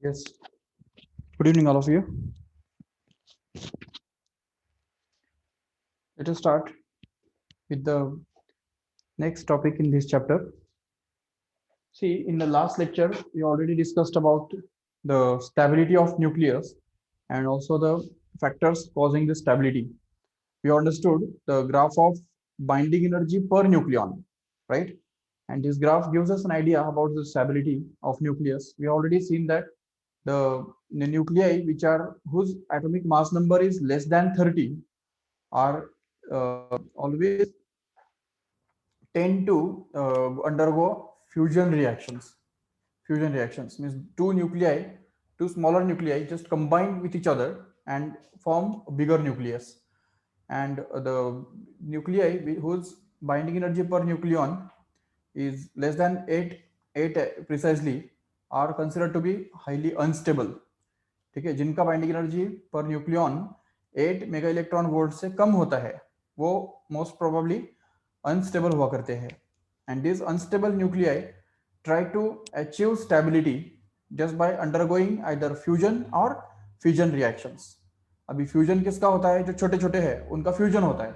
Yes. Good evening, all of you. Let us start with the next topic in this chapter. See, in the last lecture, we already discussed about the stability of nucleus and also the factors causing the stability. We understood the graph of binding energy per nucleon, right? And this graph gives us an idea about the stability of nucleus. We already seen that the nuclei which are whose atomic mass number is less than 30 are always tend to undergo fusion reactions. Fusion reactions means two nuclei, two smaller nuclei just combine with each other and form a bigger nucleus. And the nuclei whose binding energy per nucleon is less than 8 precisely are considered to be highly unstable. ठीक है, जिनका binding energy per nucleon 8 mega electron volt से कम होता है वो most probably unstable हुआ करते हैं. And this unstable nuclei try to achieve stability just by undergoing either fusion और फ्यूजन रिएक्शंस. अभी फ्यूजन किसका होता है? जो छोटे छोटे हैं उनका फ्यूजन होता है,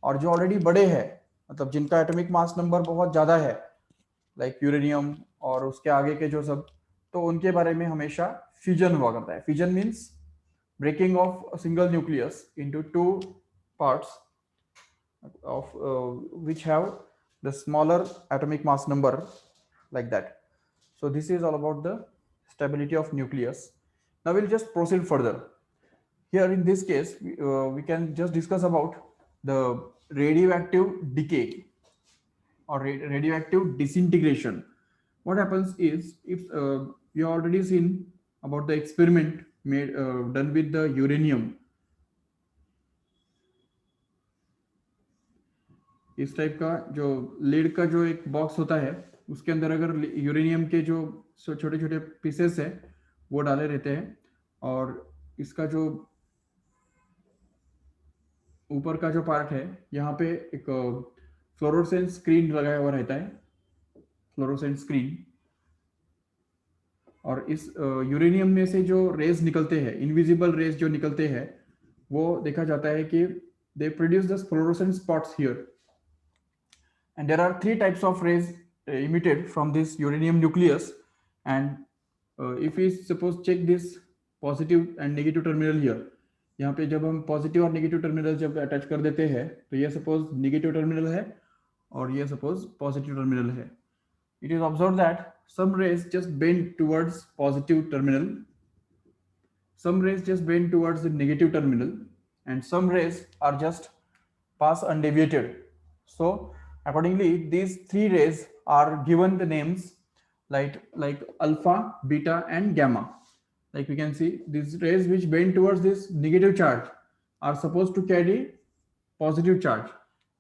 और जो ऑलरेडी बड़े हैं मतलब जिनका एटॉमिक मास नंबर बहुत ज्यादा है लाइक यूरेनियम और उसके आगे के जो सब, तो उनके बारे में हमेशा फ्यूजन हुआ करता है. Fusion means breaking of a single nucleus into two parts of which have the smaller atomic mass number like that. So this is all about the stability of nucleus. Now we'll just proceed further. Here in this case we can just discuss about the radioactive decay or radioactive disintegration. What happens is, if you already seen about the experiment made done with the uranium. इस type का जो lead का जो एक box होता है उसके अंदर अगर यूरेनियम के जो छोटे छोटे पीसेस है वो डाले रहते हैं, और इसका जो ऊपर का जो पार्ट है यहाँ पे एक फ्लोरोसेंट स्क्रीन लगाया हुआ रहता है, फ्लोरोसेंट स्क्रीन. और इस यूरेनियम में से जो रेज निकलते हैं, इनविजिबल रेज जो निकलते हैं, वो देखा जाता है कि they produce the fluorescent spots here. And there are three types of rays emitted from this uranium nucleus. And if we suppose check this positive and negative terminal here, यहाँ पे जब हम पॉजिटिव और नेगेटिव टर्मिनल जब attach कर देते हैं तो ये सपोज नेगेटिव टर्मिनल है और ये सपोज पॉजिटिव टर्मिनल है. It is observed that some rays just bend towards positive terminal, some rays just bend towards the negative terminal, and some rays are just pass undeviated. So accordingly these three rays are given the names like alpha, beta and gamma. Like we can see these rays which bend towards this negative charge are supposed to carry positive charge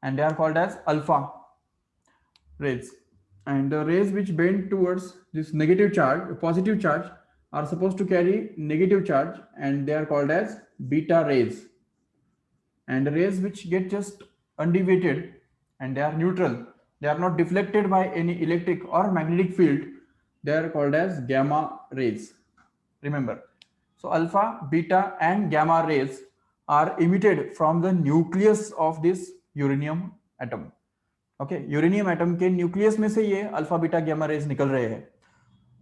and they are called as alpha rays, and the rays which bend towards this negative charge, positive charge, are supposed to carry negative charge and they are called as beta rays. And the rays which get just undeviated and they are neutral, they are not deflected by any electric or magnetic field, they are called as gamma rays. Remember, so alpha, beta and gamma rays are emitted from the nucleus of this uranium atom. Okay, uranium atom के nucleus में से ये alpha beta gamma raise निकल रहे हैं,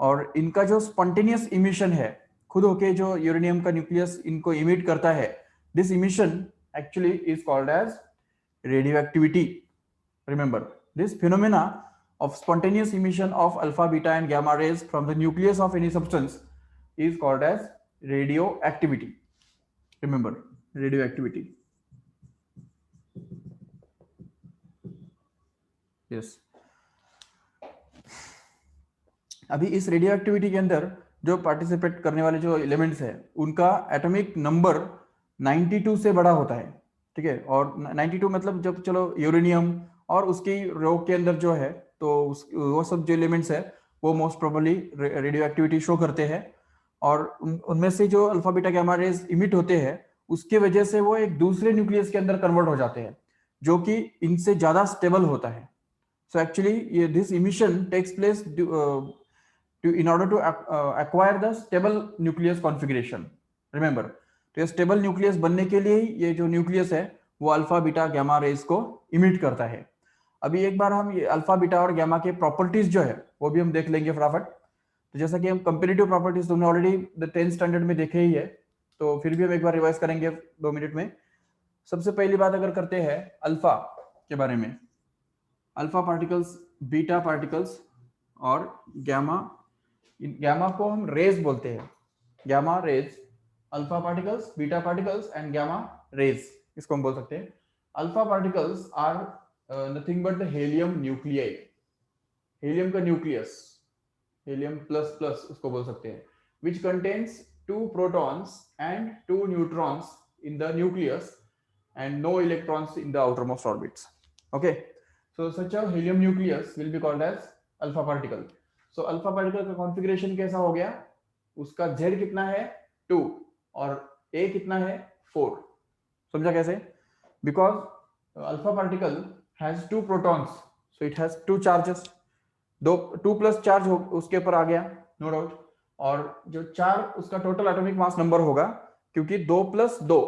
और इनका जो स्पॉन्टेनियस इमिशन है खुद होके जो यूरेनियम का न्यूक्लियस इनको इमिट करता है, this emission actually is called as radioactivity. Remember, this phenomena of spontaneous emission of alpha, beta and gamma rays from the nucleus of any substance is called as radioactivity. Remember, radioactivity. Yes. अभी इस radioactivity के अंदर जो participate करने वाले जो elements है उनका एटॉमिक नंबर 92 से बड़ा होता है. ठीक है, और 92 मतलब जब चलो यूरेनियम और उसकी रो के अंदर जो है तो वो सब जो एलिमेंट्स है वो most probably radioactivity show करते हैं, और उनमें से जो alpha beta gamma rays emit होते हैं उसके वजह से वो एक दूसरे न्यूक्लियस के अंदर कन्वर्ट हो जाते हैं जो कि इनसे ज्यादा स्टेबल होता है. सो एक्चुअली ये this emission takes place in order to acquire the stable nucleus configuration. Remember, तो ये स्टेबल न्यूक्लियस बनने के लिए ये जो न्यूक्लियस है वो अल्फा बीटा गामा रेज को इमिट करता है. अभी एक बार हम ये अल्फा बीटा और गामा के प्रॉपर्टीज जो है वो भी हम देख लेंगे फटाफट. तो जैसा कि हम कंपेरेटिव प्रॉपर्टीज तुमने ऑलरेडी द 10th स्टैंडर्ड में देखे ही है, तो फिर भी हम एक बार रिवाइज करेंगे 2 मिनट में. सबसे पहली बात अगर करते हैं अल्फा के बारे में, अल्फा पार्टिकल्स, बीटा पार्टिकल्स और गामा को हम रेज बोलते हैं. Gamma rays, alpha particles, beta particles and gamma rays, इसको हम बोल सकते हैं. Alpha particles are nothing but the helium nuclei. Helium का न्यूक्लियस, हेलियम प्लस प्लस उसको बोल सकते हैं, which contains 2 protons and 2 neutrons in the nucleus and no electrons in the outermost orbits. Okay, so such a helium nucleus will be called as alpha particle. So alpha particle का configuration कैसा हो गया, उसका Z कितना है 2 और A कितना है 4. समझा कैसे? Because alpha particle has 2 protons, so it has 2 charges. 2 plus charge उसके ऊपर आ गया, नो डाउट. और जो 4 उसका टोटल एटॉमिक मास नंबर होगा, क्योंकि 2 प्लस 2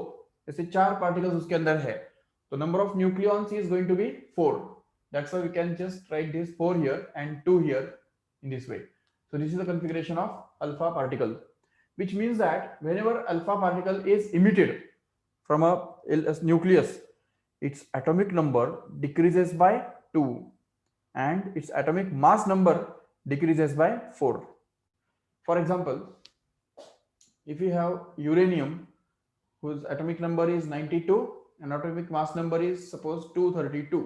ऐसे 4 पार्टिकल्स उसके अंदर है, तो number of nucleons is going to be 4. That's why we can just write this 4 here and 2 here in this way. So this is the configuration of alpha particle, which means that whenever alpha particle is emitted from a nucleus, its atomic number decreases by 2 and its atomic mass number decreases by 4. For example, if you have uranium whose atomic number is 92 and atomic mass number is suppose 232,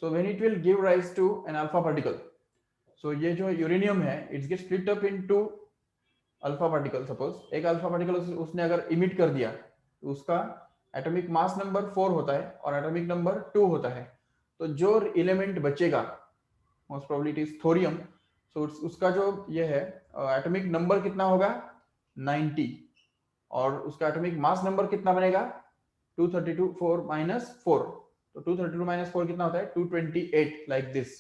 so when it will give rise to an alpha particle, so ये जो uranium है it gets split up into alpha particle. suppose एक alpha particle उसने अगर emit कर दिया तो उसका atomic mass number 4 होता है और atomic number 2 होता है, तो जो element बचेगा most probably it is thorium, so उसका जो ये है एटॉमिक नंबर कितना होगा 90 और उसका एटॉमिक मास नंबर कितना बनेगा 232 4 minus 4, तो 232 minus 4 कितना होता है 228, like this,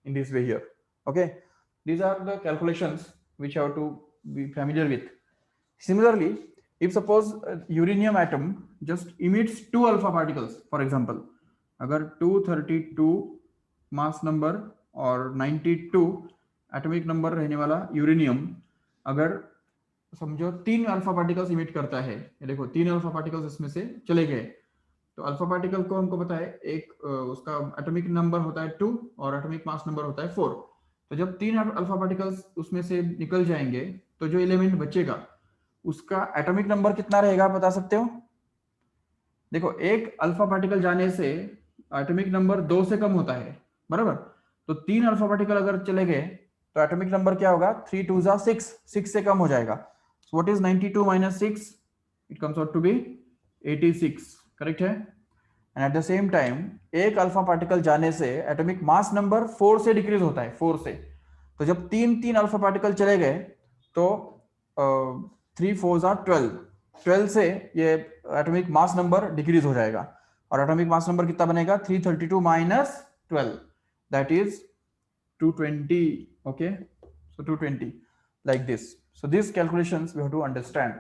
in this way here. Okay, these are the calculations which you have to be familiar with. Similarly, if suppose uranium atom just emits 2 alpha particles, for example, अगर 232 mass number और 92 atomic number रहने वाला uranium अगर समझो 3 alpha particles emit करता है, ये देखो 3 अल्फा पार्टिकल्स इसमें से चले गए, तो अल्फा पार्टिकल को हमको पता है एक उसका एटॉमिक नंबर होता है 2 और एटॉमिक मास नंबर होता है 4. तो जब 3 अल्फा पार्टिकल्स उसमें से निकल जाएंगे तो जो एलिमेंट बचेगा उसका एटॉमिक नंबर कितना रहेगा, आप बता सकते हो? देखो एक अल्फा पार्टिकल जाने से एटॉमिक नंबर 2 से कम होता है, बराबर. तो 3 अल्फा पार्टिकल अगर चले गए तो एटॉमिक नंबर क्या होगा 3 2 6, 6 से कम हो जाएगा. So what is 92 minus 6? It comes out to be 86, correct है. And at the same time एक अल्फा पार्टिकल जाने से एटॉमिक मास नंबर 4 से डिक्रीज होता है, 4 से. तो जब 3 अल्फा पार्टिकल चले गए तो 3 4 12, 12 से ये एटॉमिक मास नंबर डिक्रीज हो जाएगा और एटॉमिक मास नंबर कितना बनेगा 332 minus 12, that is 220. Okay, so 220, like this. So these calculations we have to understand.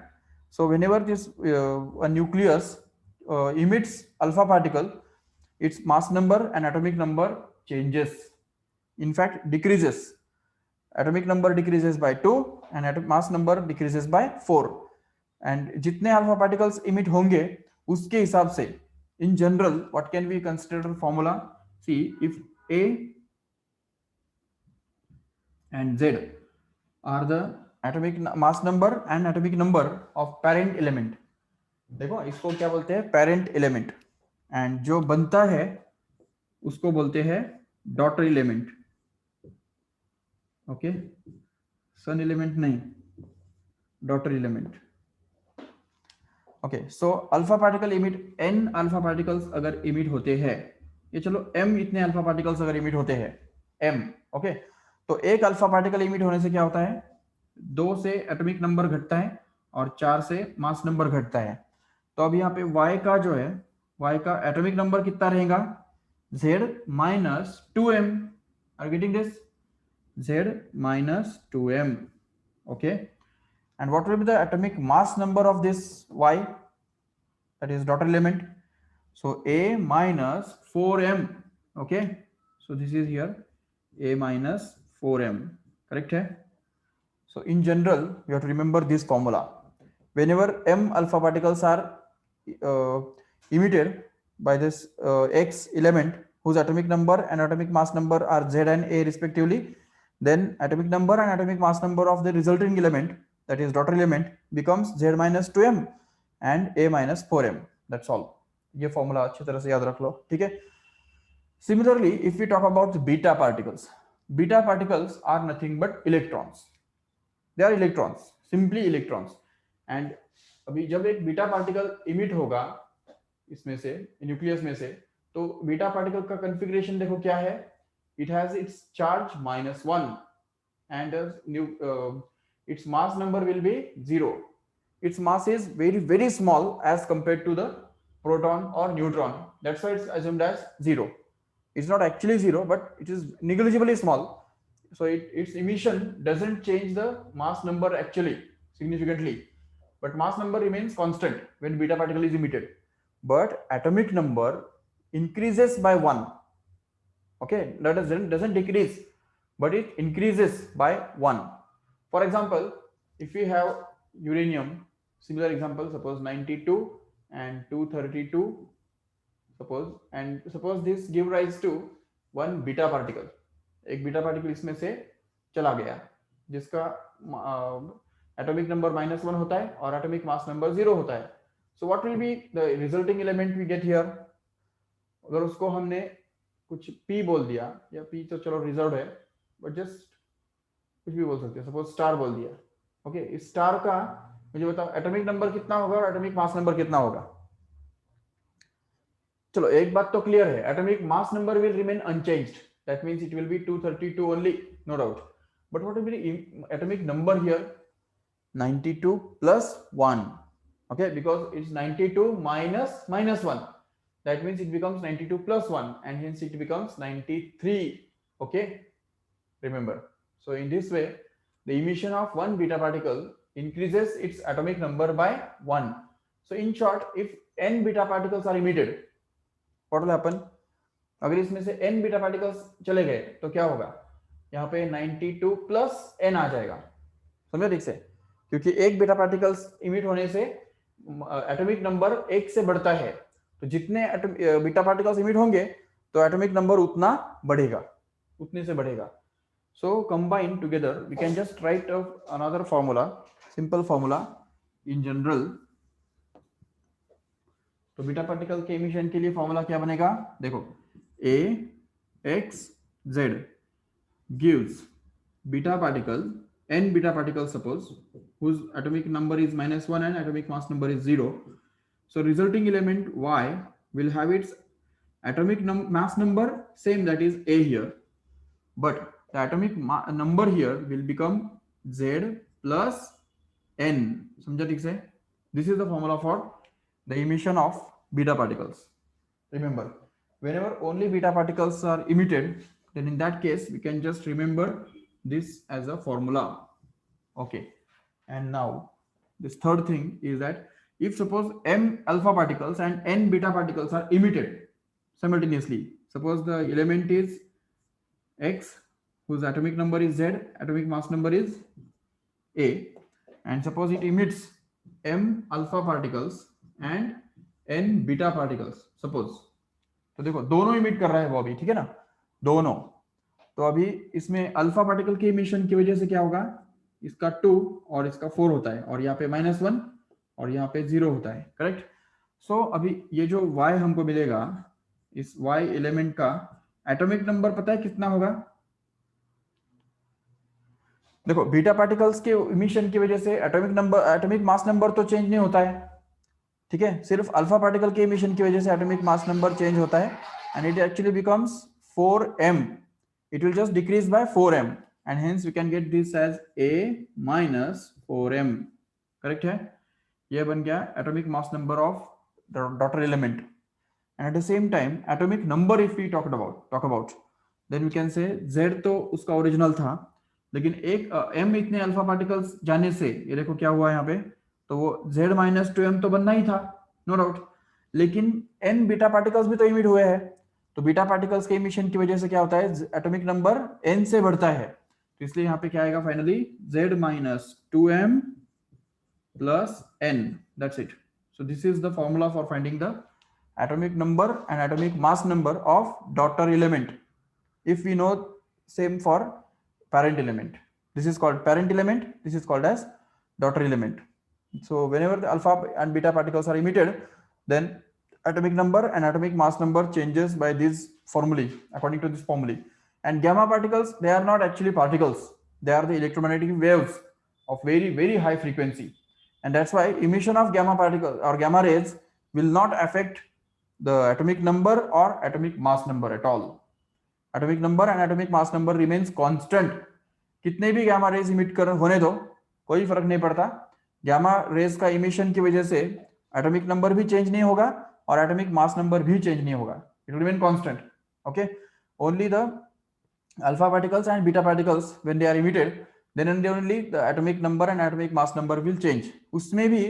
So whenever this a nucleus emits alpha particle, its mass number and atomic number changes, in fact decreases. Atomic number decreases by 2 and mass number decreases by 4. and जितने alpha particles emit होंगे उसके हिसाब से in general what can we consider formula? See, if A and Z are the atomic mass number and atomic number of parent element, देखो इसको क्या बोलते हैं parent element, and जो बनता है उसको बोलते हैं daughter element. Okay, son element नहीं, daughter element. Okay, so alpha particle emit n alpha particles अगर emit होते हैं, ये चलो m इतने alpha particles अगर emit होते हैं m. okay, तो एक अल्फा पार्टिकल इमिट होने से क्या होता है 2 से एटॉमिक नंबर घटता है और 4 से मास नंबर घटता है. तो अब यहाँ पे y का जो है y का एटॉमिक नंबर कितना रहेगा Z minus 2m. Are getting this? Z minus 2m. Okay, and what will be the atomic mass number of this Y, that is daughter element? So A minus 4m. Okay, so this is here A minus 4m, correct hai? So in general, you have to remember this formula. Whenever m alpha particles are uh, emitted by this X element whose atomic number and atomic mass number are Z and A respectively, then atomic number and atomic mass number of the resulting element, that is daughter element, becomes Z minus 2m and A minus 4m. That's all. ये formula अच्छी तरह से याद रख लो, ठीक है? Similarly, if we talk about beta particles are nothing but electrons. They are electrons, simply electrons. And अभी जब एक बीटा पार्टिकल इमिट होगा इसमें से, न्यूक्लियस में से, तो बीटा पार्टिकल का कॉन्फ़िगरेशन देखो क्या है. It has its charge -1 and its mass number will be 0. Its mass is very, very small as compared to the proton or neutron. That's why it's assumed as 0. It's not actually 0, but it is negligibly small. So its emission doesn't change the mass number actually significantly, but mass number remains constant when beta particle is emitted, but atomic number increases by 1. Okay, that doesn't decrease, but it increases by 1. For example, if we have uranium, similar example, suppose 92 and 232, suppose this give rise to one beta particle. एक beta particle इसमें से चला गया जिसका atomic number -1 होता है और atomic mass number 0 होता है. So what will be the resulting element we get here? अगर उसको हमने कुछ p बोल दिया, या p तो चलो रिजर्व है, बट जस्ट कुछ भी बोल सकते हैं, सपोज स्टार बोल दिया. ओके, इस स्टार का मुझे बताओ एटॉमिक नंबर कितना होगा और एटॉमिक मास नंबर कितना होगा? चलो एक बात तो क्लियर है, atomic mass number will remain unchanged. That means it will be 232 only, no doubt. But what will be the atomic number here? 92 plus 1. Okay, because it's 92 minus -1. That means it becomes 92 plus 1, and hence it becomes 93. Okay, remember. So in this way, the emission of one beta particle increases its atomic number by 1. So in short, if n beta particles are emitted, what will happen? अगर इसमें से n beta particles चले गए तो क्या होगा? यहाँ पे 92 प्लस n आ जाएगा. समझो ठीक से, क्योंकि एक बीटा पार्टिकल्स इमिट होने से एटॉमिक नंबर 1 से बढ़ता है, तो जितने बीटा पार्टिकल्स इमिट होंगे तो एटॉमिक नंबर उतना बढ़ेगा, उतने से बढ़ेगा. So combine together we can just write another formula, simple formula in general. तो बीटा पार्टिकल के इमिशन के लिए फॉर्मूला क्या बनेगा? देखो, A x z gives beta particle, n beta particles suppose, whose atomic number is -1 and atomic mass number is 0. So resulting element Y will have its atomic mass number same, that is A here, but the atomic number here will become Z plus n. समझा ठीक से? This is the formula for the emission of beta particles. Remember, whenever only beta particles are emitted, then in that case we can just remember this as a formula. Okay, and now this third thing is that if suppose m alpha particles and n beta particles are emitted simultaneously, suppose the element is X whose atomic number is Z, atomic mass number is A, and suppose it emits m alpha particles and n beta particles, suppose. तो देखो दोनों emit कर रहा है वो अभी, ठीक है ना, दोनों. तो अभी इसमें अल्फा पार्टिकल के इमिशन की वजह से क्या होगा? इसका 2 और इसका 4 होता है, और यहाँ पे -1 और यहाँ पे 0 होता है, करेक्ट? सो अभी ये जो y हमको मिलेगा, इस y एलिमेंट का एटॉमिक नंबर पता है कितना होगा? देखो, बीटा पार्टिकल्स के इमिशन की वजह से एटॉमिक मास नंबर तो चेंज नहीं होता है, ठीक है? सिर्फ अल्फा पार्टिकल के इमिशन की वजह से एटॉमिक मास नंबर चेंज होता है, and it actually becomes 4m. It will just decrease by 4m, and hence we can get this as a minus 4m. Correct है? ये बन गया atomic mass number of daughter element. And at the same time atomic number if we talk about, then we can say Z तो उसका original था, लेकिन एक M इतने अल्फा पार्टिकल्स जाने से ये देखो क्या हुआ यहाँ पे, तो वो Z माइनस 2M तो बनना ही था, नो डाउट, लेकिन N बीटा पार्टिकल्स भी तो इमिट हुए हैं, तो बीटा पार्टिकल्स के इमिशन की वजह से क्या होता है, एटॉमिक नंबर N से बढ़ता है, तो इसलिए यहाँ पे क्या आएगा finally, Z minus 2M plus N, that's it. So this is the formula for finding the atomic number and atomic mass number of daughter element. If we know same for parent element, this is called parent element, this is called as daughter element. So whenever the alpha and beta particles are emitted, then atomic number and atomic mass number changes by these formulae, according to this formulae. And gamma particles, they are not actually particles, they are the electromagnetic waves of very high frequency, and that's why emission of gamma particles or gamma rays will not affect the atomic number or atomic mass number at all. Atomic number and atomic mass number remains constant. कितने भी gamma rays emit कर होने दो, कोई फर्क नहीं पड़ता, gamma rays का emission की वजह से atomic number भी change नहीं होगा और atomic mass number भी change नहीं होगा, it will remain constant. Okay, only the alpha particles and beta particles, when they are emitted, then and only the atomic number and atomic mass number will change. उसमें भी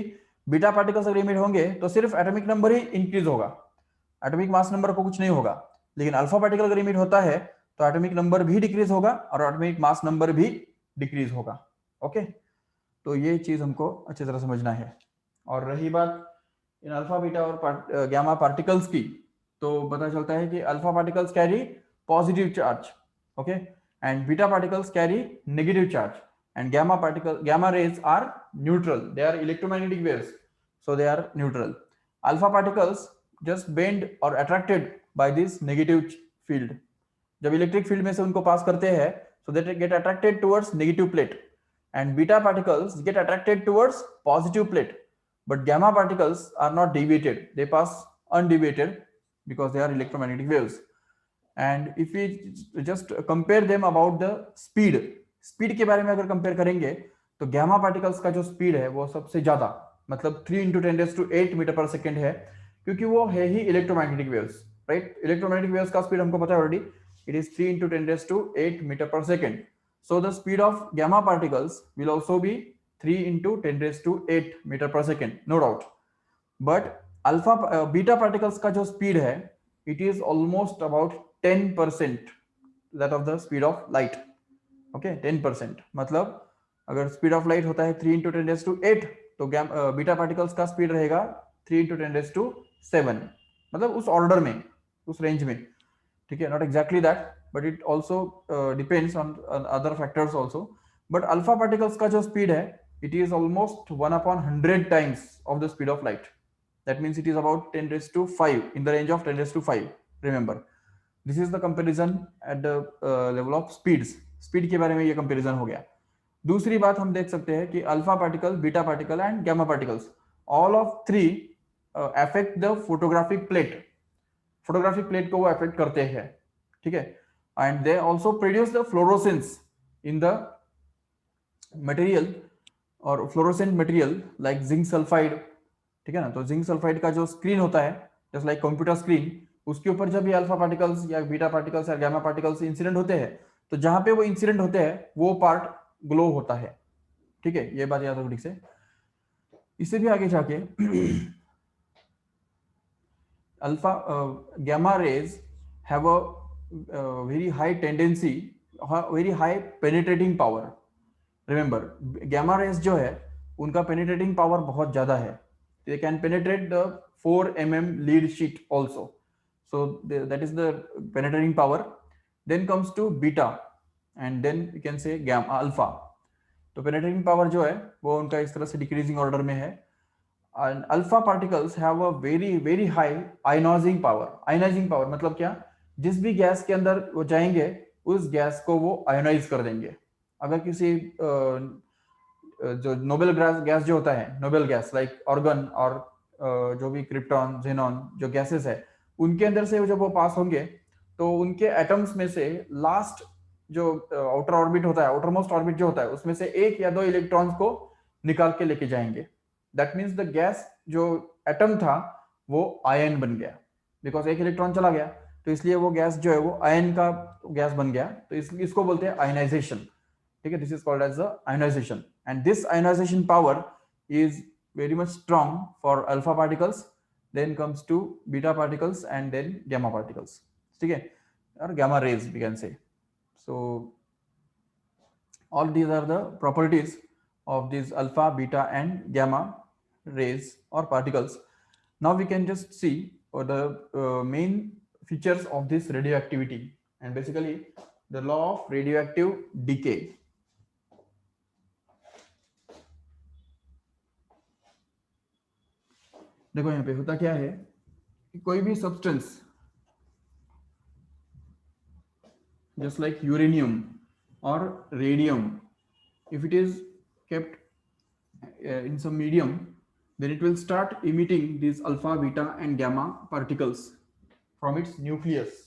beta particles अगर emit होंगे तो सिर्फ atomic number ही increase होगा, atomic mass number को कुछ नहीं होगा, लेकिन अल्फा पार्टिकल अगर इमिट होता है तो एटॉमिक नंबर भी डिक्रीज होगा और एटॉमिक मास नंबर भी डिक्रीज होगा. ओके, तो ये चीज हमको अच्छी तरह समझना है. और रही बात इन अल्फा बीटा और गैमा पार्टिकल्स की, तो पता चलता है कि alpha particles carry positive charge, okay, and beta particles carry negative charge, and gamma rays are neutral, they are electromagnetic waves, so they are neutral. Alpha particles just bend or attracted by this negative field, जब electric field में से उनको पास करते हैं, so they get attracted towards negative plate, and beta particles get attracted towards positive plate, but gamma particles are not deviated, they pass undeviated because they are electromagnetic waves. And if we just compare them about the speed के बारे में अगर compare करेंगे तो gamma particles का जो speed है वो सबसे ज्यादा, मतलब 3 into 10⁸ मीटर पर सेकेंड है, क्योंकि वो है ही electromagnetic waves, right. Electromagnetic waves का स्पीड हमको पता है already, it is 3 into 10⁸ metre per second. So the speed of gamma particles will also be 3 into 10⁸ metre per second, no doubt. But alpha beta particles का जो speed है, it is almost about 10% that of the speed of light. Okay, 10%, मतलब अगर speed of light होता है 3 into 10⁸, तो beta particles का speed रहेगा 3 into 10⁷, मतलब उस ऑर्डर में, उस रेंज में, ठीक है. Not exactly that, but it also depends on other factors also. But alpha particles का जो स्पीड है, it is almost 1/100 times of the speed of light. That means it is about 10⁵, in the range of 10⁵. Remember, this is the comparison at the level of speeds. Speed के बारे में ये comparison हो गया. दूसरी बात हम देख सकते हैं कि alpha particle, beta particle and gamma particles, all of three affect the photographic plate. Photographic plate को वो अफेक्ट करते हैं, ठीक है. And they also produce the fluorescence in the material और fluorescent material like zinc sulphide, ठीक है ना. तो जिंक सल्फाइड का जो स्क्रीन होता है, जस्ट लाइक कंप्यूटर स्क्रीन, उसके ऊपर जब ये अल्फा पार्टिकल्स या बीटा पार्टिकल्स या गैमा पार्टिकल्स इंसिडेंट होते हैं, तो जहां पे वो इंसिडेंट होते हैं वो पार्ट ग्लो होता है, ठीक है. ये बात याद रखो ठीक से. इससे भी आगे जाके alpha gamma rays have a very high tendency, very high penetrating power. Remember, gamma rays जो है उनका पेनिट्रेटिंग पावर बहुत ज्यादा है. They can penetrate the 4 mm lead sheet also. So that is the penetrating power. Then comes to beta, and then you can say gamma, alpha. तो penetrating power जो है वो उनका इस तरह से decreasing order में है. And alpha particles have a very high ionizing power. Ionizing power मतलब क्या? जिस भी गैस के अंदर वो जाएंगे उस गैस को वो आयोनाइज कर देंगे. अगर किसी जो नोबेल गैस जो होता है, नोबेल गैस लाइक ऑर्गन और जो भी क्रिप्टॉन, जेनॉन जो गैसेस है, उनके अंदर से जब वो पास होंगे तो उनके एटम्स में से लास्ट जो आउटर ऑर्बिट होता है, आउटर मोस्ट ऑर्बिट जो होता है, उसमें से 1 या 2 इलेक्ट्रॉन्स को निकाल के लेके जाएंगे. दैट मीन्स द गैस जो एटम था वो आयन बन गया, बिकॉज 1 इलेक्ट्रॉन चला गया. तो इसलिए वो गैस जो है वो आयन का गैस बन गया, तो इसको बोलते हैं आयनाइजेशन। ठीक है, this is called as the ionization, and this ionization power is very much strong for alpha particles, then comes to beta particles and then gamma particles. ठीक है, और gamma rays we can say. So all these are the properties of these alpha, beta and gamma rays or particles. Now we can just see the main features of this radioactivity, and basically the law of radioactive decay. देखो यहाँ पे होता क्या है कि कोई भी substance just like uranium or radium, if it is kept in some medium, then it will start emitting these alpha, beta and gamma particles from its nucleus.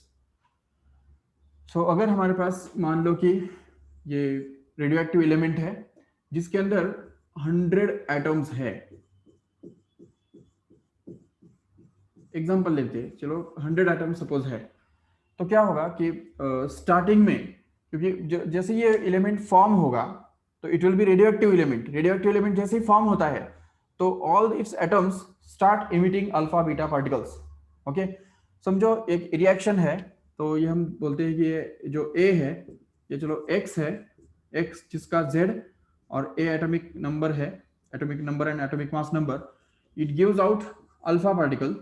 So अगर हमारे पास मान लो कि ये रेडियोएक्टिव एलिमेंट है जिसके अंदर 100 एटम्स है, example लेते हैं, चलो 100 एटम सपोज है, तो क्या होगा कि स्टार्टिंग में, क्योंकि जैसे ये एलिमेंट फॉर्म होगा तो it will be radioactive element. Radioactive element जैसे ही फॉर्म होता है तो all it's atoms start emitting alpha beta particles. Okay, समझो एक रिएक्शन है, तो ये हम बोलते हैं कि ये जो ए है, ये चलो एक्स है, एक्स जिसका जेड और ए एटॉमिक नंबर है, atomic number and atomic mass number, it gives out alpha particle,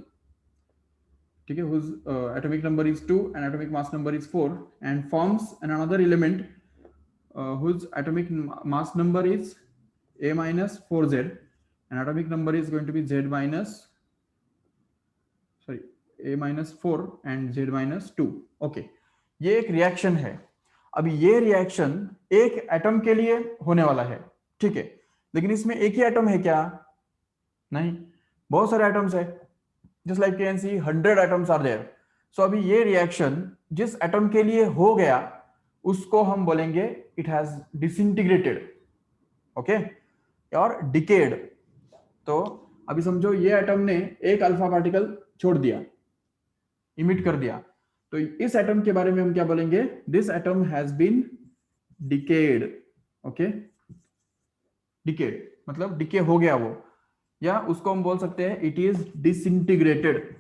ठीक है, whose atomic number is 2 and atomic mass number is 4, and forms another element whose atomic mass number is a minus 4z and atomic number is going to be z minus, sorry, a minus 4 and z minus 2. Okay, ये एक reaction है। अभी ये reaction एक atom के लिए होने वाला है, ठीक है, लेकिन इसमें एक ही एटम है क्या? नहीं, बहुत सारे एटम्स है, just like you can see 100 atoms are there. So अभी ये रिएक्शन जिस एटम के लिए हो गया उसको हम बोलेंगे it has disintegrated, ओके, और डिकेड। तो अभी समझो ये एटम ने एक अल्फा पार्टिकल छोड़ दिया, इमिट कर दिया, तो इस एटम के बारे में हम क्या बोलेंगे? This atom has been decayed. Okay, decayed मतलब डिके हो गया वो, या उसको हम बोल सकते हैं it is disintegrated.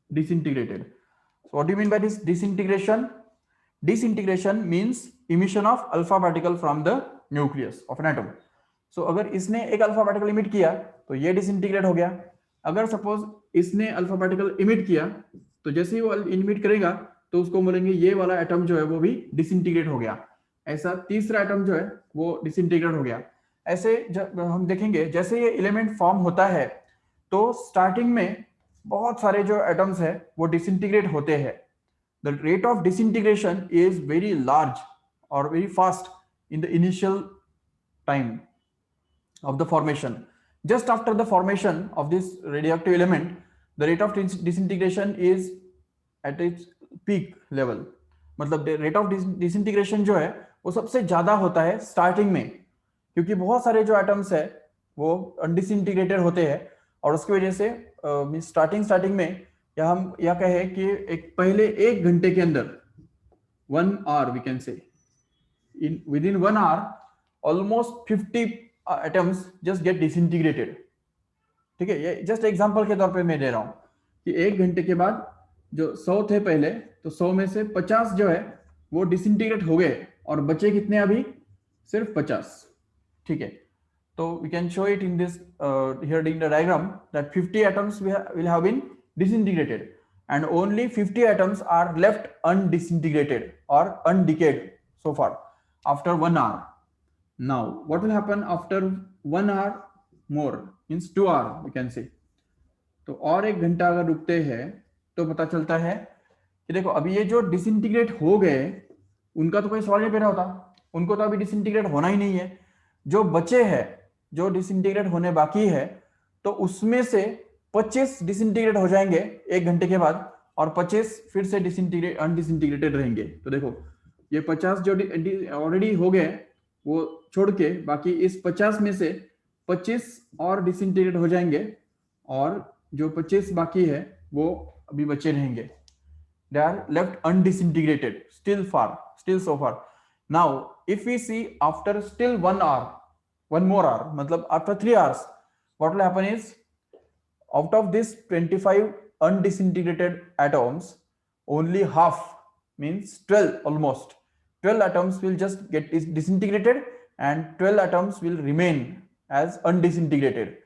Disintegrated, so what do you mean by this disintegration? Disintegration means emission of alpha particle from the nucleus of an atom. So अगर इसने एक अल्फा पार्टिकल इमिट किया तो ये डिसइंटीग्रेट हो गया। अगर सपोज इसने अल्फा पार्टिकल इमिट किया तो जैसे ही वो इमिट करेगा तो उसको बोलेंगे ये वाला एटम जो है वो भी डिसइंटीग्रेट हो गया। ऐसा तीसरा एटम जो है वो डिसइंटीग्रेट हो गया। ऐसे जब हम देखेंगे जैसे ये एलिमेंट फॉर्म होता है तो स्टार्टिंग में बहुत सारे जो एटम्स है वो डिसइंटीग्रेट होते हैं। The rate of disintegration is very large और very fast in the initial time of the formation. Just after the formation of this radioactive element, the rate of disintegration is at its peak level. मतलब rate of disintegration जो है वो सबसे ज्यादा होता है starting में, क्योंकि बहुत सारे जो एटम्स है वो अनडिसइंटीग्रेटेड होते हैं और उसकी वजह से स्टार्टिंग में या हम या कहे कि एक पहले 1 घंटे के अंदर 1 hour we can say, within 1 hour almost 50 atoms just get disintegrated. ठीक है, ये जस्ट एग्जांपल के तौर पे मैं दे रहा हूं कि 1 घंटे के बाद जो 100 थे पहले, तो 100 में से 50 जो है वो डिसइंटीग्रेट हो गए और बचे कितने अभी? सिर्फ 50। ठीक है, तो we can show it in this here in the diagram that 50 atoms will have been disintegrated and only 50 atoms are left undisintegrated or undecayed so far after 1 hour. Now what will happen after 1 hour more, means 2 hour we can say. तो और 1 घंटा अगर रुकते हैं तो पता चलता है कि देखो अभी ये जो डिसइंटीग्रेट हो गए उनका तो कोई सवाल नहीं पैदा होता, उनको तो अभी डिसइंटीग्रेट होना ही नहीं है। जो बचे हैं, जो डिसइंटीग्रेट होने बाकी है, तो उसमें से 25 डिसइंटीग्रेट हो जाएंगे 1 घंटे के बाद और 25 फिर से अनडिसइंटीग्रेटेड रहेंगे। तो देखो ये 50 जो ऑलरेडी हो गए वो छोड़ के बाकी इस 50 में से 25 और डिसइंटीग्रेट हो जाएंगे और जो 25 बाकी है वो अभी बचे रहेंगे. They are left undisintegrated, still so far. Now if we see after still 1 hour, one more hour, matlab after 3 hours, what will happen is, out of this 25 undisintegrated atoms, only half, means 12, almost 12 atoms will just get disintegrated, and 12 atoms will remain as undisintegrated.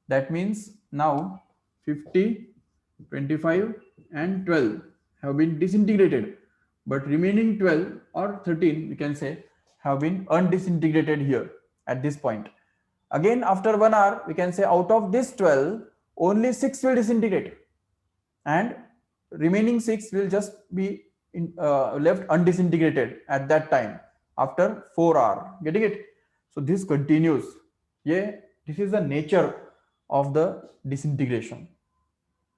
That means now 50, 25 and 12 have been disintegrated, but remaining 12 or 13, we can say, have been undisintegrated here at this point. Again, after 1 hour, we can say out of this 12, only 6 will disintegrate, and remaining 6 will just be left undisintegrated at that time after 4 hours. Getting it? So this continues. Yeah, this is the nature of the disintegration.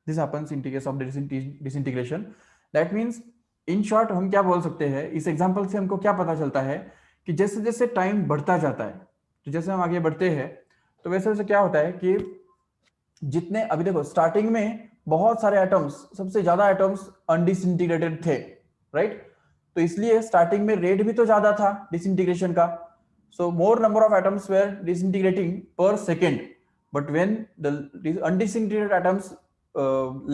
This happens in case of disintegration. That means, in short, हम क्या बोल सकते हैं, इस example से हमको क्या पता चलता है कि जैसे जैसे टाइम बढ़ता जाता है, तो जैसे हम आगे बढ़ते हैं, तो वैसे वैसे क्या होता है कि जितने, अभी देखो स्टार्टिंग में बहुत सारे एटम्स, सबसे ज्यादा एटम्स अनडिसइंटीग्रेटेड थे, राइट? तो इसलिए स्टार्टिंग में रेट भी तो ज्यादा था डिसइंटीग्रेशन का. So more number of atoms were disintegrating per second, but when the undisintegrated atoms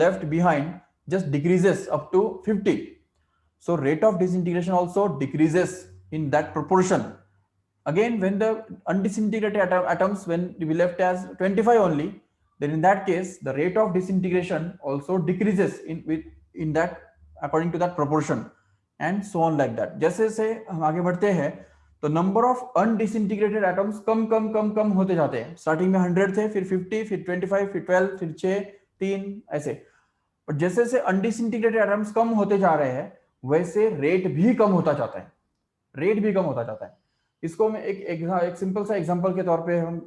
left behind just decreases up to 50. So rate of disintegration also decreases in that proportion. Again, when the undisintegrated atoms, when we left as 25 only, then in that case the rate of disintegration also decreases in that, according to that proportion, and so on like that. जैसे जैसे हम आगे बढ़ते हैं तो number of अनडिसइंटीग्रेटेड atoms come कम कम कम होते जाते हैं. स्टार्टिंग में 100 थे, फिर 50, फिर 25, फिर 12, फिर 6, 3, ऐसे. और जैसे जैसे अनडिसइंटीग्रेटेड एटम्स कम होते जा रहे हैं, वैसे रेट भी कम होता जाता है. इसको मैं एक सिंपल सा एग्जांपल के तौर पे हम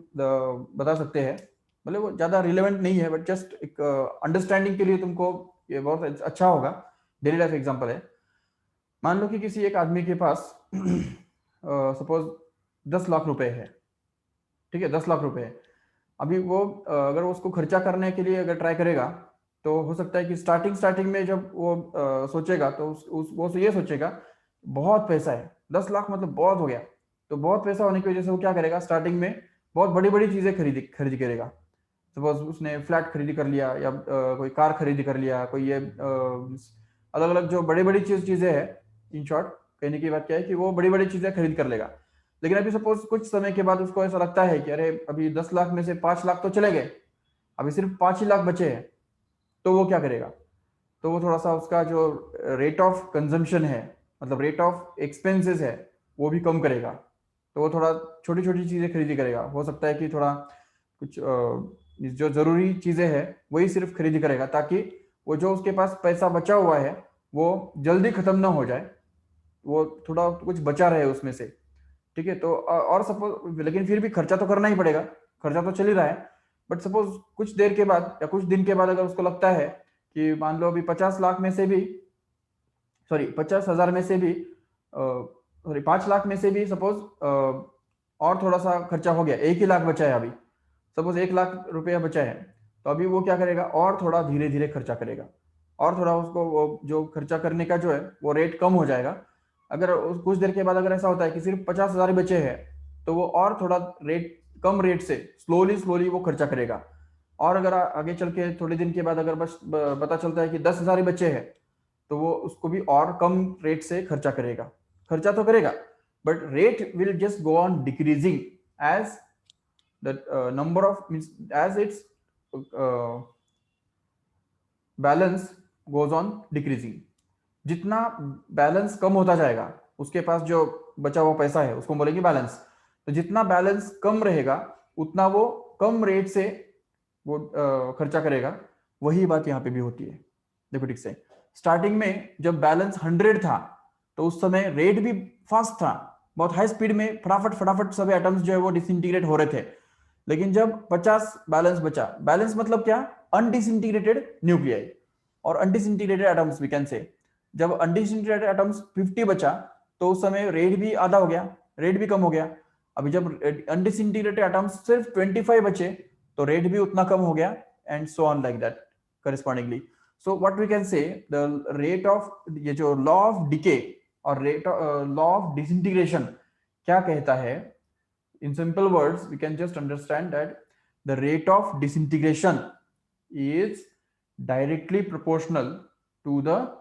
बता सकते हैं. मतलब वो ज्यादा रिलेवेंट नहीं है, बट जस्ट एक अंडरस्टैंडिंग के लिए तुमको ये बहुत अच्छा होगा. डेली लाइफ एग्जांपल है. मान लो कि किसी एक आदमी के पास सपोज 10 लाख रुपए है. ठीक है, 10 लाख रुपए है. अभी वो अगर उसको खर्चा करने के लिए अगर ट्राई करेगा, तो हो सकता है कि स्टार्टिंग में जब वो सोचेगा, तो वो ये सोचेगा बहुत पैसा है, 10 लाख मतलब बहुत हो गया. तो बहुत पैसा होने की वजह से वो क्या करेगा, स्टार्टिंग में बहुत बड़ी बड़ी चीजें खरीदी करेगा. सपोज उसने फ्लैट खरीदी कर लिया, या कोई कार खरीदी कर लिया, कोई ये अलग अलग जो बड़ी बड़ी चीजें है. इन शॉर्ट कहने की बात क्या है कि वो बड़ी बड़ी चीजें खरीद कर लेगा. लेकिन अभी सपोज कुछ समय के बाद उसको ऐसा लगता है कि अरे अभी 10 लाख में से 5 लाख तो चले गए, अभी सिर्फ 5 ही लाख बचे हैं. तो वो क्या करेगा, तो वो थोड़ा सा उसका जो रेट ऑफ कंजम्पशन है, मतलब रेट ऑफ एक्सपेंसेस है, वो भी कम करेगा. तो वो थोड़ा छोटी छोटी चीजें खरीदी करेगा. हो सकता है कि थोड़ा कुछ जो जरूरी चीजें हैं वही सिर्फ खरीदी करेगा, ताकि वो जो उसके पास पैसा बचा हुआ है वो जल्दी खत्म ना हो जाए, वो थोड़ा कुछ बचा रहे उसमें से. ठीक है, तो और सपोज, लेकिन फिर भी खर्चा तो करना ही पड़ेगा, खर्चा तो चल ही रहा है. बट सपोज कुछ देर के बाद या कुछ दिन के बाद अगर उसको लगता है कि मान लो अभी 50 लाख में से भी, सॉरी 50,000 में से भी, सॉरी 5 लाख में से भी सपोज और थोड़ा सा खर्चा हो गया, 1 ही लाख बचा है. अभी सपोज 1 लाख रुपया बचा है, तो अभी वो क्या करेगा, और थोड़ा धीरे धीरे खर्चा करेगा, और थोड़ा उसको वो जो खर्चा करने का जो है वो रेट कम हो जाएगा. अगर कुछ देर के बाद अगर ऐसा होता है कि सिर्फ 50,000 बचे हैं, तो वो और थोड़ा कम रेट से स्लोली वो खर्चा करेगा. और अगर आगे चल के थोड़े दिन के बाद अगर बस पता चलता है कि 10,000 ही बचे हैं, तो वो उसको भी और कम रेट से खर्चा करेगा. खर्चा तो करेगा, but rate will just go on decreasing as the number of, means as its balance goes on decreasing. जितना बैलेंस कम होता जाएगा, उसके पास जो बचा हुआ पैसा है उसको बोलेंगे बैलेंस. तो जितना बैलेंस कम रहेगा, उतना वो कम रेट से वो खर्चा करेगा. वही बात यहाँ पे भी होती है. देखो ठीक से, स्टार्टिंग में जब बैलेंस 100 था, तो उस समय रेट भी फास्ट था, बहुत हाई स्पीड में फटाफट सब एटम्स जो है वो डिसइंटीग्रेट हो रहे थे. लेकिन जब 50 बैलेंस बचा, बैलेंस मतलब क्या, अनडिसइंटीग्रेटेड न्यूक्लियाई और अनडिसइंटीग्रेटेड एटम्स वी कैन से. जब अनडिसइंटीग्रेटेड एटम्स 50 बचा, तो उस समय रेट भी आधा हो गया, रेट भी कम हो गया. अभी जब अनडिसइंटीग्रेटेड एटम्स सिर्फ 25 बचे, तो रेट भी उतना कम हो गया, and so on like that correspondingly. So what we can say, the rate of ये जो law of decay और law of disintegration क्या कहता है, in simple words we can just understand that the rate of disintegration is directly proportional to the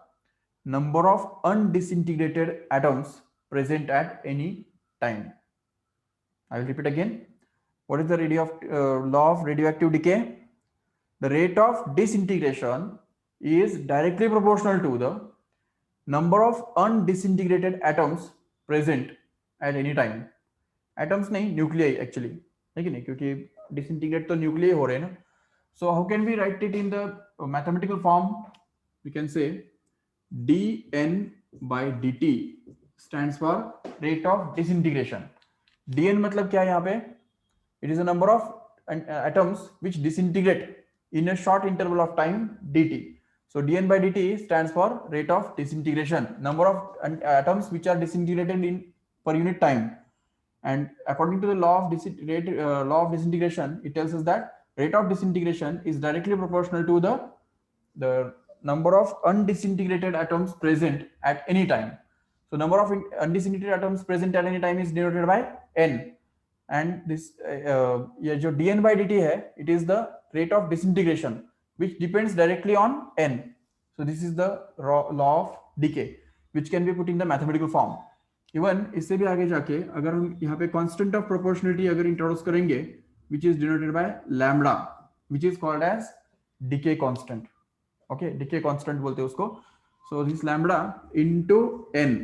number of undisintegrated atoms present at any time. I will repeat again. What is the law of radioactive decay? The rate of disintegration is directly proportional to the number of undisintegrated atoms present at any time. Atoms नहीं, nuclei actually, है कि नहीं, क्योंकि disintegrate तो nuclei हो रहे हैं ना. So how can we write it in the mathematical form? We can say dN by dt stands for rate of disintegration. dN मतलब क्या है यहाँ पे? It is a number of atoms which disintegrate in a short interval of time dt. So dN by dt stands for rate of disintegration, number of atoms which are disintegrated in per unit time. And according to the law of disintegration, it tells us that rate of disintegration is directly proportional to the number of undisintegrated atoms present at any time. So number of undisintegrated atoms present at any time is denoted by n. And this ये जो dN by dt है, it is the rate of disintegration which depends directly on n. So this is the law of decay which can be put in the mathematical form. Even इससे भी आगे जाके अगर हम यहाँ पे कांस्टेंट ऑफ प्रोपोर्शनलिटी अगर इंट्रोड्यूस करेंगे which is denoted by lambda which is called as decay constant. Okay, decay constant बोलते हैं उसको. So this lambda into n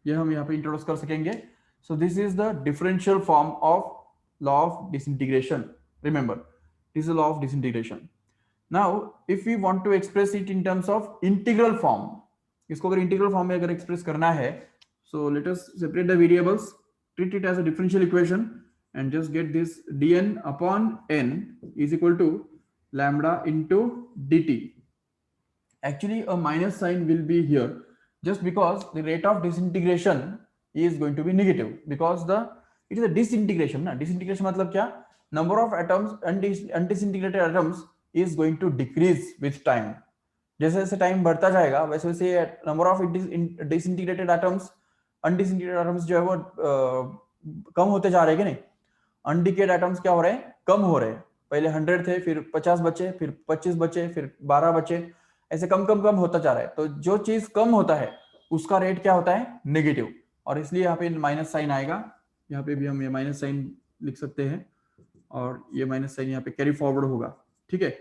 ये हम यहाँ पे इंट्रोड्यूस कर सकेंगे. So this is the differential form of law of disintegration. Remember, this is the law of disintegration. Now, if we want to express it in terms of integral form, इसको अगर integral form में अगर express करना है, so let us separate the variables, treat it as a differential equation, and just get this dN upon n is equal to lambda into dt. Actually, a minus sign will be here just because the rate of disintegration is going to be negative because it is a disintegration. Disintegration मतलब क्या? Number of atoms undisintegrated atoms is going to decrease with time. जैसे जैसे time बढ़ता जाएगा वैसे वैसे number of disintegrated atoms undisintegrated atoms जो है वो कम होते जा रहे हैं कि नहीं. अनडिकेड एटम्स क्या हो रहे हैं? कम हो रहे हैं. पहले 100 थे, फिर 50 बचे, फिर 25 बचे, फिर 12 बचे, ऐसे कम कम कम होता जा रहा है. तो जो चीज कम होता है उसका रेट क्या होता है? नेगेटिव. और इसलिए यहाँ पे माइनस साइन आएगा. यहाँ पे भी हम ये माइनस साइन लिख सकते हैं और ये माइनस साइन यहाँ पे कैरी फॉरवर्ड होगा. ठीक है.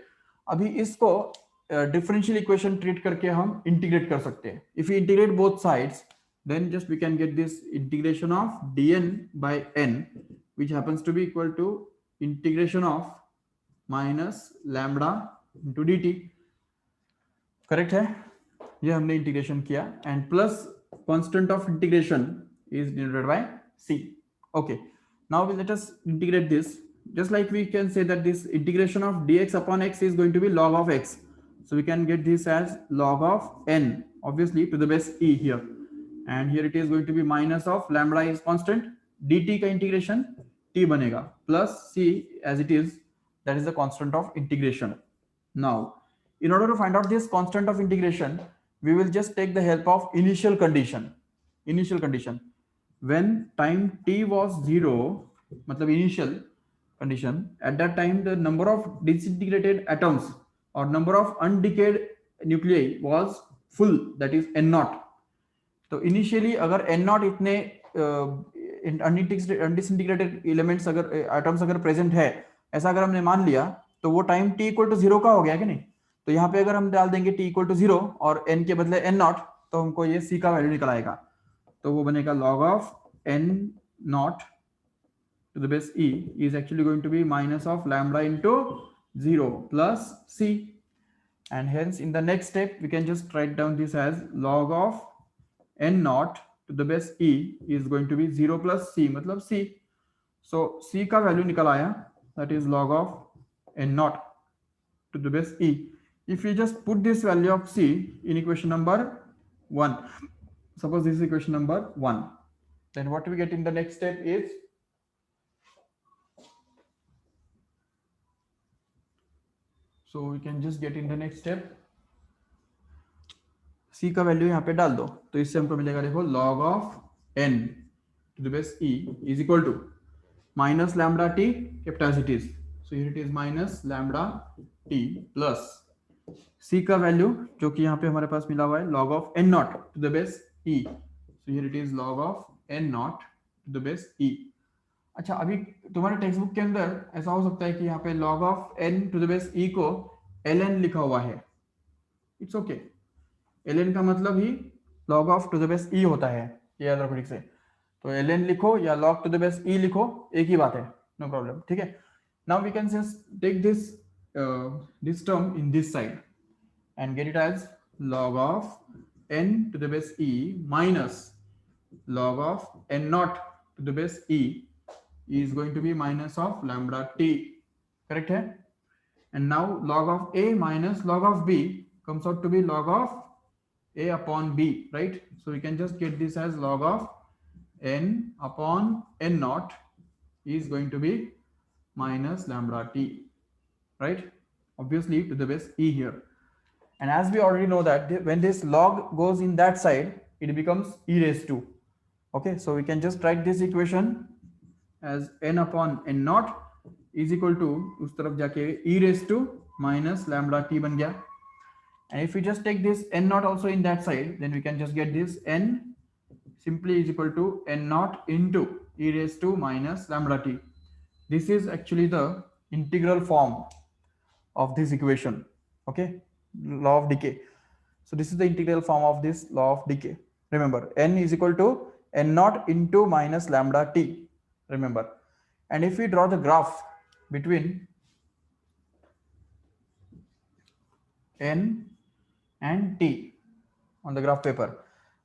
अभी इसको डिफरेंशियल इक्वेशन ट्रीट करके हम इंटीग्रेट कर सकते हैं. If you integrate both sides then just we can get this integration of dN by n which happens to be equal to integration of minus lambda into dt. Correct है. ये हमने integration किया and plus constant of integration is denoted by c. Okay, now let us integrate this. Just like we can say that this integration of dx upon x is going to be log of x, so we can get this as log of n, obviously to the base e here, and here it is going to be minus of lambda is constant, dt का integration t बनेगा plus c as it is, that is the constant of integration. Now in order to find out this constant of integration, we will just take the help of initial condition. When time t was 0, मतलब initial condition, at that time the number of disintegrated atoms or number of undecayed nuclei was full, that is n naught. तो initially अगर n naught इतने अनडिसइंटीग्रेटेड elements अगर atoms अगर present है, ऐसा अगर हमने मान लिया तो वो टाइम t इक्वल टू 0 का हो गया कि नहीं. तो यहाँ पे अगर हम डाल देंगे t इक्वल टू 0 और n के बदले n naught, तो हमको ये c का वैल्यू निकल आएगा. तो वो बनेगा log of n naught to the base e is actually going to be minus of lambda into 0 plus c, and hence in the next step we can just write down this as log of n naught to the base e is going to be 0 plus c, मतलब c. So c का value निकल आया, that is log of n naught to the base e. If you just put this value of c in equation number 1, suppose this is equation number 1, then what we get in the next step is So we can just get in the next step. c का value यहाँ पे डाल दो, तो इससे हमको मिलेगा, देखो log of n to the base e is equal to minus lambda t, capital it is, so here it is minus lambda t plus c का वैल्यू जो कि यहाँ पे हमारे पास मिला हुआ है log of n naught to the base e, so here it is log of n naught to the base e. अच्छा, अभी तुम्हारे टेक्स्ट बुक के अंदर ऐसा हो सकता है कि यहाँ पे log of n to the base e को ln लिखा हुआ है, इट्स ओके, ln का मतलब ही log of to the base e होता है, ये याद रखो ठीक से, तो ln लिखो या log to the base e लिखो, एक ही बात है, नो प्रॉब्लम, ठीक है. Now we can just take this term in this side and get it as log of n to the base e minus log of n naught to the base e is going to be minus of lambda t, correct है. And now log of a minus log of b comes out to be log of a upon b, right? So we can just get this as log of n upon n naught is going to be minus lambda t, right? Obviously to the base e here. And as we already know that when this log goes in that side, it becomes e raised to. Okay, so we can just write this equation as n upon n naught is equal to, उस तरफ जाके e raised to minus lambda t बन गया. And if we just take this n naught also in that side, then we can just get this n simply is equal to n naught into e raised to minus lambda t. This is actually the integral form of this equation. Okay, law of decay. So this is the integral form of this law of decay. Remember, n is equal to n naught into minus lambda t. Remember, and if we draw the graph between n and t on the graph paper,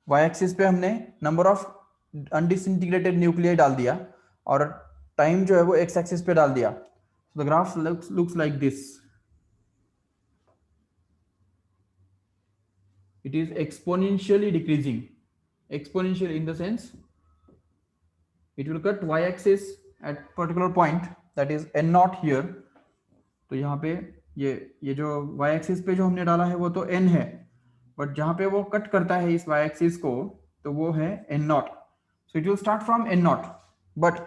y axis पे हमने number of undisintegrated nuclei डाल दिया और time जो है वो x axis पे डाल दिया. So the graph looks like this. It is exponentially decreasing. Exponential in the sense it will cut y-axis at particular point, that is n naught here. तो यहाँ पे ये जो y-axis पे जो हमने डाला है वो तो n है, बट जहाँ पे वो कट करता है इस y-axis को तो वो है n naught. So it will start from n naught, but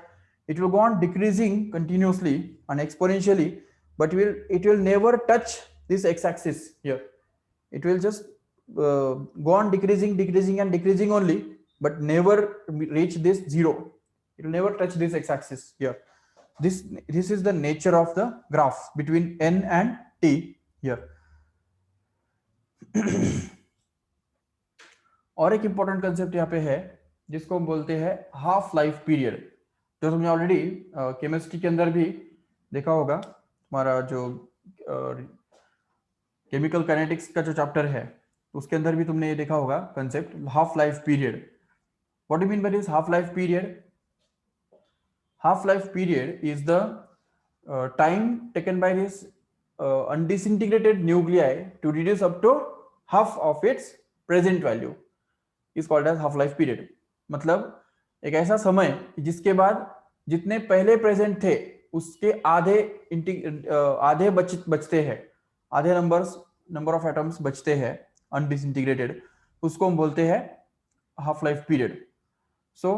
it will go on decreasing continuously and exponentially, but it will never touch this x-axis here. It will just go on decreasing and decreasing only, but never reach this zero. It will never touch this x-axis here. This is the nature of the graph between n and t here. और एक important concept यहाँ पे है जिसको हम बोलते हैं half life period, जो तुमने ऑलरेडी केमिस्ट्री के अंदर भी देखा होगा. हमारा जो केमिकल काइनेटिक्स का जो चैप्टर है उसके अंदर भी तुमने ये देखा होगा concept half life period. What do mean by this half life period? Half life period is the time taken by this undisintegrated nuclei to reduce up to half of its present value is called as half life period. मतलब एक ऐसा समय जिसके बाद जितने पहले present थे उसके आधे बचते हैं, आधे नंबर ऑफ एटम्स बचते हैं अनडिसइंटीग्रेटेड, उसको हम बोलते हैं half life period. So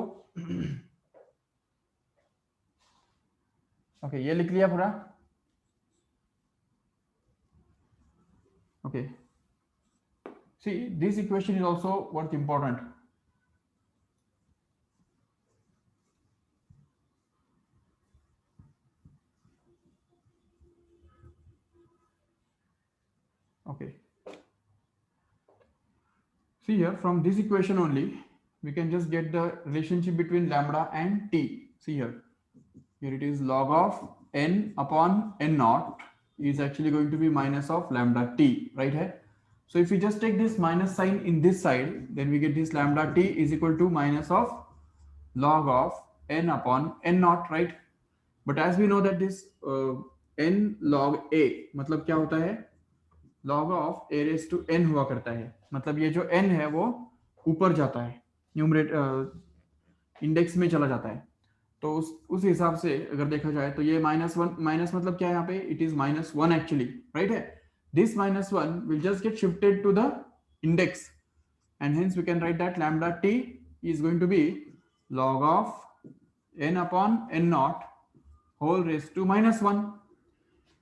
okay, ये लिख लिया पूरा. Okay, see this equation is also worth important. Okay, see here from this equation only we can just get the relationship between lambda and t. See here it is log of n upon n naught is actually going to be minus of lambda t, right है. So if we just take this minus sign in this side, then we get this lambda t is equal to minus of log of n upon n naught, right? But as we know that this n log a मतलब क्या होता है, log of a raised to n हुआ करता है. मतलब ये जो n है वो ऊपर जाता है, न्यूमरेटर इंडेक्स में चला जाता है. तो उस हिसाब से अगर देखा जाए तो ये -1 माइनस मतलब क्या है यहाँ पे, इट इज -1 एक्चुअली, राइट है. This -1 will just get shifted to the index and hence we can write that lambda t is going to be log of n upon n naught whole raised to -1.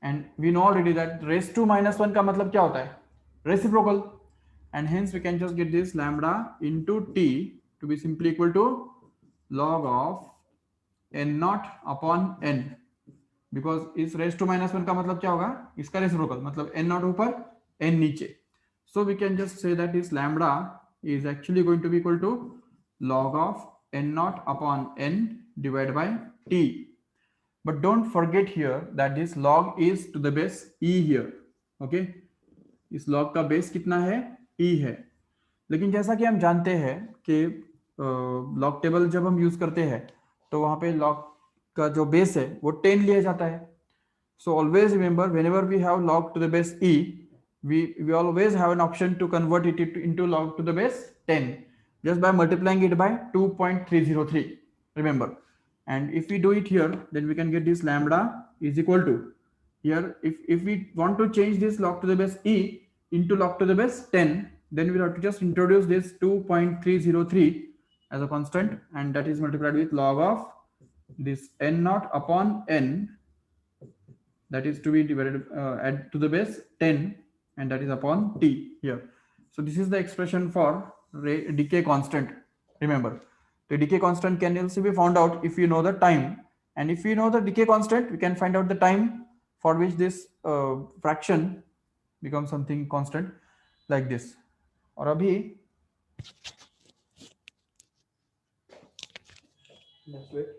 And we know already that raised to -1 का मतलब क्या होता है, reciprocal, and hence we can just get this lambda into t to be simply equal to log of n naught upon n, because इस raised to -1 का मतलब क्या होगा, इसका reciprocal मतलब n naught ऊपर n नीचे. So we can just say that this lambda is actually going to be equal to log of n naught upon n divided by t. But don't forget here that this log is to the base e here. Okay, इस log का base कितना है, e है. लेकिन जैसा कि हम जानते हैं कि log टेबल जब हम यूज करते हैं तो वहां पे log का जो बेस है वो 10 लिया जाता है. So always remember, whenever we have log to the base e, we always have an option to convert it into log to the base 10 just by multiplying it by 2.303. Remember, and if we do it here, then we can get this lambda is equal to, here if we want to change this log to the base e into log to the base 10, then we'll have to just introduce this 2.303 as a constant, and that is multiplied with log of this n naught upon n, that is to be divided add to the base 10, and that is upon t here. So this is the expression for decay constant. Remember, the decay constant can also be found out if you know the time, and if you know the decay constant, we can find out the time for which this fraction becomes something constant like this. और अभी let's wait.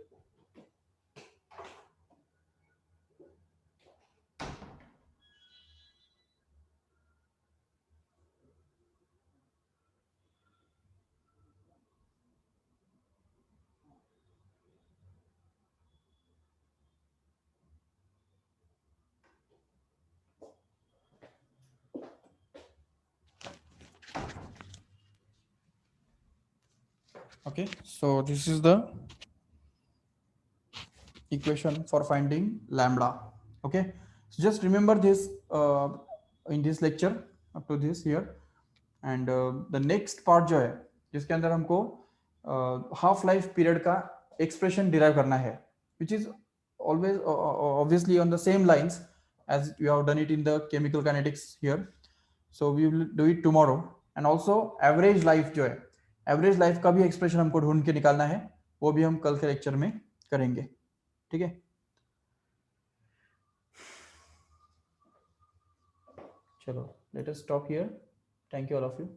Okay, so this is the equation for finding lambda. Okay, so just remember this in this lecture up to this here, and the next part जो है जिसके अंदर हमको half life period का expression derive करना है, which is always obviously on the same lines as you have done it in the chemical kinetics here. So we will do it tomorrow. And also average life जो है, average life का भी expression हमको ढूंढ के निकालना है, वो भी हम कल के लेक्चर में करेंगे. ठीक है, चलो, let us stop here. Thank you all of you.